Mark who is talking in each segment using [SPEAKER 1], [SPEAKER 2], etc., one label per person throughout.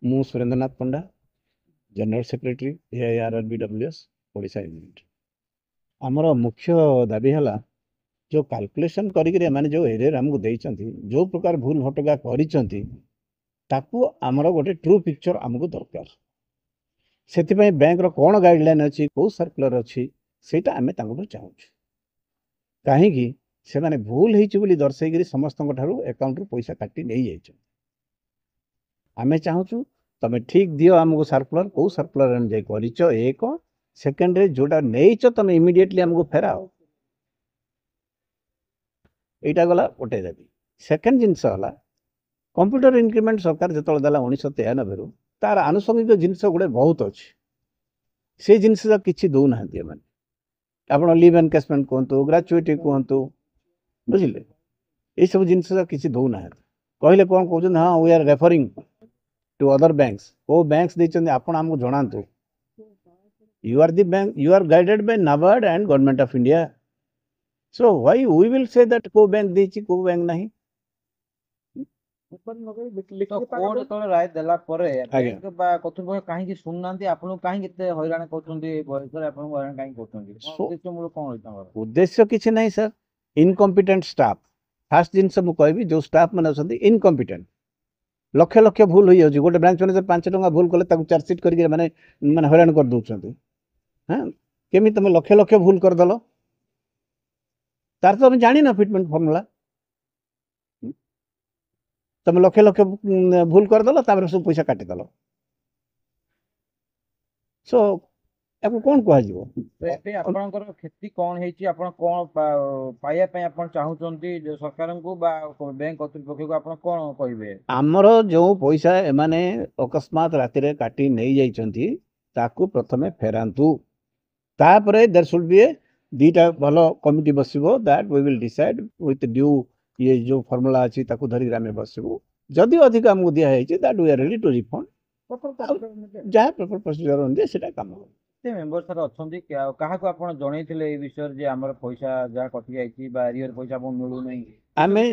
[SPEAKER 1] ମୁଁ Surendranath Panda, general secretary AIRRBWS Odisha unit. आमर मुख्य दाबी है जो कैलकुलेशन करिक माने जो एरिया हमको देइचंती जो प्रकार भूल भटका करिचंती ताकू आमर गोटे ट्रू पिक्चर हमको दरकार। सेतिपई बैंक रो कोन गाइडलाइन अछि को सर्कुलर अछि सेटा आमे तांको चाहूछु काहेकि से माने भूल हेछि बोली दर्शाई समस्त अकाउंट रू पैसा काटी नहीं जाइछ। आमे चाहूछु तमे ठीक दियो हमको सर्कुलर को सर्कुलर हम जाय करिच एक सेकंड रे जोटा नेइच तमे इमीडिएटली हमको फेराओ। एटा गला गोटे दाबी। सेकंड जिनस हला कंप्यूटर इंक्रीमेंट सरकार जतल देला 1993 रु तार आनुषंगिक जिनस गुडे बहुत अछि से जिनस किछि दो ना दिए माने आपण लीव एनकेसमेंट कोंतु ग्रेचुइटी कोंतु बुझिले ए सब जिनस किछि दो ना कहले कोन कहउछन हां we are referring to other banks वो बैंक्स देचंदे आपण हमको जणांतु you are the bank you are guided by NABARD and government of India so why we will say that को बैंक देची को बैंक नहीं
[SPEAKER 2] तो कोड तले राय देला परे बैंक बा कतुपय काहे कि सुननांती आपन काहे केते हैरान करछंती बयसर आपन हैरान काहे करछंती उद्देश्य मूल कोन होई तमर
[SPEAKER 1] उद्देश्य किछ नहीं सर इनकॉम्पिटेंट स्टाफ फास्ट जिनस मु कहबी जो स्टाफ माने अछंती इनकॉम्पिटेंट लक्ष लक्ष भूल हो जाउची गोटे ब्रांच मैनेजर 5 टका भूल कले ताकू चार्जशीट करके माने माने हैरान कर दउछंती हां केमी तमे लक्ष लक्ष भूल कर दलो तार तो हम जानी ना फिटमेंट फार्मूला तुम लक्ष लक्ष भूल करदेल सब पैसा काटिदेल सो आपको कौन कह
[SPEAKER 2] आपनकर खेती कौन हेची आपन कौन पाया पय आपन चाहउचंती सरकार को बा बैंक कर्तृपक्ष को आपन कौन कहबे
[SPEAKER 1] हमर जो पैसा एमाने अकस्मात राति रे काटी नहीं जाइचंती ताकू प्रथमे फेरांतु तापरे देयर शुड बी दीटा भलो कमिटी बसिबो that we will decide with due ये जो फॉर्मूला अछि ताकू धरि ग्रामे बसिबो जदि अधिक हमको दिया हेछि that we are ready to refund जा प्रॉपर प्रोसीजर होंदे सेटा काम
[SPEAKER 2] ते मेंबर सर अछंती काहा को आपण जणैथिले ए विषय जे हमर पैसा जा कटि जाइछि बा एरियर पैसा आपण मिलु नै
[SPEAKER 1] आमे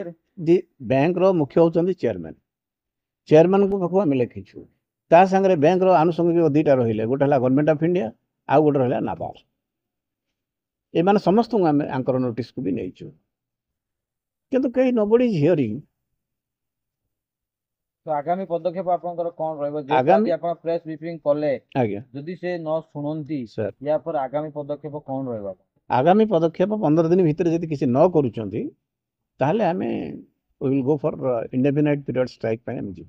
[SPEAKER 1] बैंक रो मुख्य होचंती चेयरमैन को पाखु आमे लेखिछु ता संगे बैंक रो आनुषंगिक दीटा रहिले गोटे हला गवर्नमेंट ऑफ इंडिया आ गोटे रहला नाबार्ड ए माने समस्त आमे आंकर नोटिस को भी नैछु किंतु कहीं नोबडी इज हियरिंग
[SPEAKER 2] तो आगामी पदक्षेप आपनकर कोन रहबो जे आगामी आपण प्रेस ब्रीफिंग करले
[SPEAKER 1] आज्ञा
[SPEAKER 2] जदि से न सुनंती सर या पर आगामी पदक्षेप कोन रहबो
[SPEAKER 1] आगामी पदक्षेप 15 दिन भीतर जदि किसी न करूचंती ताहले हमें we will go for indefinite period strike पे हम जी